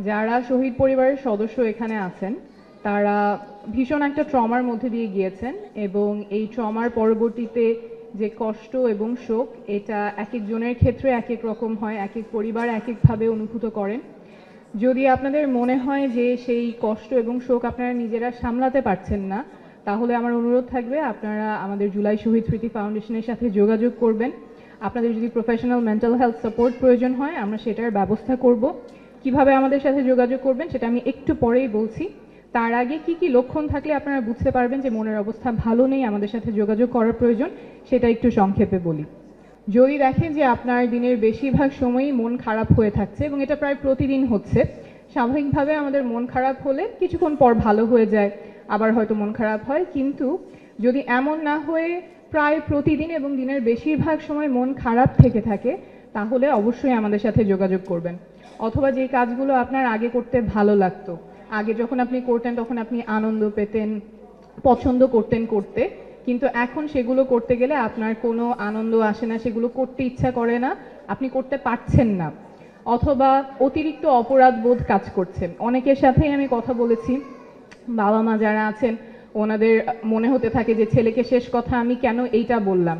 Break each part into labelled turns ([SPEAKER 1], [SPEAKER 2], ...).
[SPEAKER 1] যারা শহীদ পরিবারের সদস্য এখানে আছেন তারা ভীষণ একটা ট্রমার মধ্যে দিয়ে গিয়েছেন এবং এই ট্রমার পরবর্তীতে যে কষ্ট এবং শোক এটা এক একজনের ক্ষেত্রে এক এক রকম হয়, এক এক পরিবার এক একভাবে অনুভূত করেন। যদি আপনাদের মনে হয় যে সেই কষ্ট এবং শোক আপনারা নিজেরা সামলাতে পারছেন না, তাহলে আমার অনুরোধ থাকবে আপনারা আমাদের জুলাই শহীদ স্মৃতি ফাউন্ডেশনের সাথে যোগাযোগ করবেন। আপনাদের যদি প্রফেশনাল মেন্টাল হেলথ সাপোর্ট প্রয়োজন হয় আমরা সেটার ব্যবস্থা করব। কিভাবে আমাদের সাথে যোগাযোগ করবেন সেটা আমি একটু পরেই বলছি। তার আগে কি কি লক্ষণ থাকলে আপনারা বুঝতে পারবেন যে মনের অবস্থা ভালো নেই, আমাদের সাথে যোগাযোগ করার প্রয়োজন, সেটা একটু সংক্ষেপে বলি। যদি দেখেন যে আপনার দিনের বেশিরভাগ সময়ই মন খারাপ হয়ে থাকছে এবং এটা প্রায় প্রতিদিন হচ্ছে, স্বাভাবিকভাবে আমাদের মন খারাপ হলে কিছুক্ষণ পর ভালো হয়ে যায়, আবার হয়তো মন খারাপ হয়, কিন্তু যদি এমন না হয়ে প্রায় প্রতিদিন এবং দিনের বেশিরভাগ সময় মন খারাপ থেকে থাকে তাহলে অবশ্যই আমাদের সাথে যোগাযোগ করবেন। অথবা যে কাজগুলো আপনার আগে করতে ভালো লাগতো, আগে যখন আপনি করতেন তখন আপনি আনন্দ পেতেন, পছন্দ করতেন করতে, কিন্তু এখন সেগুলো করতে গেলে আপনার কোনো আনন্দ আসে না, সেগুলো করতে ইচ্ছা করে না, আপনি করতে পারছেন না। অথবা অতিরিক্ত অপরাধ বোধ কাজ করছে। অনেকের সাথেই আমি কথা বলেছি, বাবা মা যারা আছেন ওনাদের মনে হতে থাকে যে ছেলেকে শেষ কথা আমি কেন এইটা বললাম,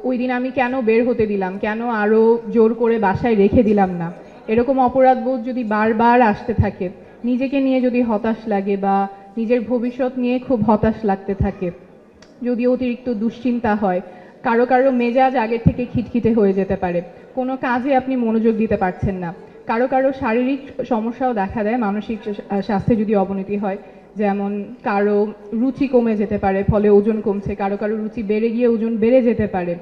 [SPEAKER 1] ওই দিন আমি কেন বের হতে দিলাম, কেন আরো জোর করে বাসায় রেখে দিলাম না। এরকম অপরাধ বোধ যদি বারবার আসতে থাকে, নিজেকে নিয়ে যদি হতাশ লাগে বা নিজের ভবিষ্যৎ নিয়ে খুব হতাশ লাগতে থাকে, যদি অতিরিক্ত দুশ্চিন্তা হয়, কারো কারো মেজাজ আগের থেকে খিটখিটে হয়ে যেতে পারে, কোনো কাজে আপনি মনোযোগ দিতে পারছেন না, কারো কারো শারীরিক সমস্যাও দেখা দেয়, মানসিক স্বাস্থ্যে যদি অবনতি হয়, যেমন কারো রুচি কমে যেতে পারে ফলে ওজন কমছে, কারো কারো রুচি বেড়ে গিয়ে ওজন বেড়ে যেতে পারে,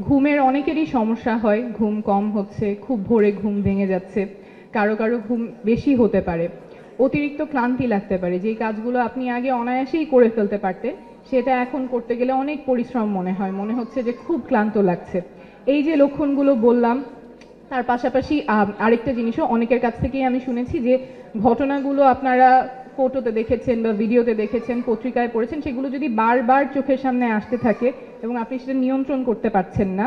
[SPEAKER 1] ঘুমের অনেকেরই সমস্যা হয়, ঘুম কম হচ্ছে, খুব ভোরে ঘুম ভেঙে যাচ্ছে, কারো কারো ঘুম বেশি হতে পারে, অতিরিক্ত ক্লান্তি লাগতে পারে, যে কাজগুলো আপনি আগে অনায়াসেই করে ফেলতে পারতেন সেটা এখন করতে গেলে অনেক পরিশ্রম মনে হয়, মনে হচ্ছে যে খুব ক্লান্ত লাগছে। এই যে লক্ষণগুলো বললাম, তার পাশাপাশি আরেকটা জিনিসও অনেকের কাছ থেকেই আমি শুনেছি যে ঘটনাগুলো আপনারা ফটোতে দেখেছেন বা ভিডিওতে দেখেছেন, পত্রিকায় পড়েছেন, সেগুলো যদি বারবার চোখের সামনে আসতে থাকে এবং আপনি সেটা নিয়ন্ত্রণ করতে পারছেন না,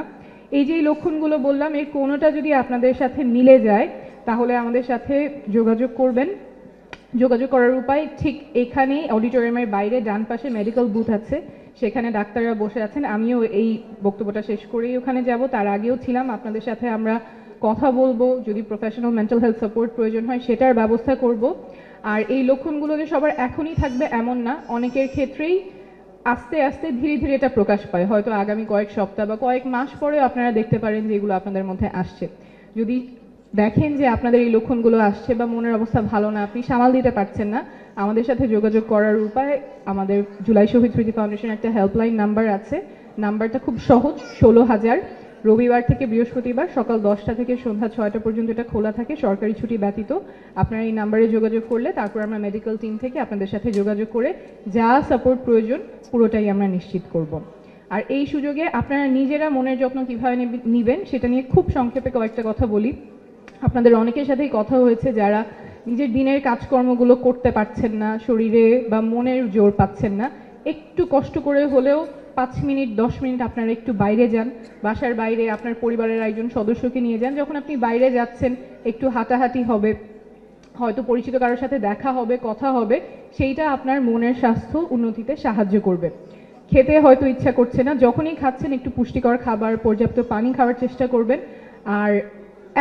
[SPEAKER 1] এই যে লক্ষণগুলো বললাম এর কোনোটা যদি আপনাদের সাথে মিলে যায় তাহলে আমাদের সাথে যোগাযোগ করবেন। যোগাযোগ করার উপায় ঠিক এখানেই, অডিটোরিয়ামের বাইরে ডান পাশে মেডিকেল বুথ আছে, সেখানে ডাক্তাররা বসে আছেন। আমিও এই বক্তব্যটা শেষ করেই ওখানে যাব, তার আগেও ছিলাম, আপনাদের সাথে আমরা কথা বলবো, যদি প্রফেশনাল মেন্টাল হেলথ সাপোর্ট প্রয়োজন হয় সেটার ব্যবস্থা করব। আর এই লক্ষণগুলো যে সবার এখনই থাকবে এমন না, অনেকের ক্ষেত্রেই আস্তে আস্তে ধীরে ধীরে এটা প্রকাশ পায়, হয়তো আগামী কয়েক সপ্তাহ বা কয়েক মাস পরেও আপনারা দেখতে পারেন যে এগুলো আপনাদের মধ্যে আসছে। যদি দেখেন যে আপনাদের এই লক্ষণগুলো আসছে বা মনের অবস্থা ভালো না, আপনি সামাল দিতে পারছেন না, আমাদের সাথে যোগাযোগ করার উপায়, আমাদের জুলাই শহীদ স্মৃতি ফাউন্ডেশন একটা হেল্পলাইন নাম্বার আছে, নাম্বারটা খুব সহজ, 16,000, রবিবার থেকে বৃহস্পতিবার সকাল 10টা থেকে সন্ধ্যা 6টা পর্যন্ত এটা খোলা থাকে, সরকারি ছুটি ব্যতীত। আপনারা এই নাম্বারে যোগাযোগ করলে তারপর আমরা মেডিকেল টিম থেকে আপনাদের সাথে যোগাযোগ করে যা সাপোর্ট প্রয়োজন পুরোটাই আমরা নিশ্চিত করব। আর এই সুযোগে আপনারা নিজেরা মনের যত্ন কিভাবে নেবেন সেটা নিয়ে খুব সংক্ষেপে কয়েকটা কথা বলি। আপনাদের অনেকের সাথেই কথা হয়েছে যারা নিজের দিনের কাজকর্মগুলো করতে পারছেন না, শরীরে বা মনের জোর পাচ্ছেন না, একটু কষ্ট করে হলেও 5 মিনিট 10 মিনিট আপনারা একটু বাইরে যান, বাসার বাইরে আপনার পরিবারের একজন সদস্যকে নিয়ে যান। যখন আপনি বাইরে যাচ্ছেন একটু হাঁটাহাঁটি হবে, হয়তো পরিচিত কারোর সাথে দেখা হবে, কথা হবে, সেইটা আপনার মনের স্বাস্থ্য উন্নতিতে সাহায্য করবে। খেতে হয়তো ইচ্ছা করছে না, যখনই খাচ্ছেন একটু পুষ্টিকর খাবার, পর্যাপ্ত পানি খাওয়ার চেষ্টা করবেন। আর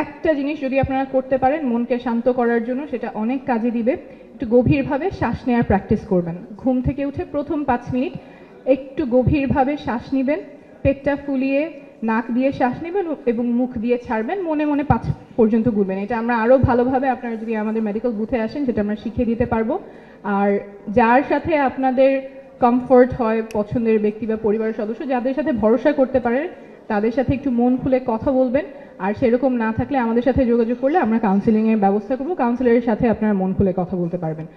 [SPEAKER 1] একটা জিনিস যদি আপনারা করতে পারেন মনকে শান্ত করার জন্য, সেটা অনেক কাজে দিবে, একটু গভীরভাবে শ্বাস নেওয়ার প্র্যাকটিস করবেন। ঘুম থেকে উঠে প্রথম 5 মিনিট একটু গভীরভাবে শ্বাস নেবেন, পেটটা ফুলিয়ে নাক দিয়ে শ্বাস নেবেন এবং মুখ দিয়ে ছাড়বেন, মনে মনে 5 পর্যন্ত গুনবেন। এটা আমরা আরো ভালোভাবে আপনারা যদি আমাদের মেডিকেল বুথে আসেন সেটা আমরা শিখিয়ে দিতে পারবো। আর যার সাথে আপনাদের কমফোর্ট হয়, পছন্দের ব্যক্তি বা পরিবারের সদস্য যাদের সাথে ভরসা করতে পারেন তাদের সাথে একটু মন খুলে কথা বলবেন। আর সেরকম না থাকলে আমাদের সাথে যোগাযোগ করলে আমরা কাউন্সিলিং এর ব্যবস্থা করব, কাউন্সিলরের সাথে আপনারা মন খুলে কথা বলতে পারবেন।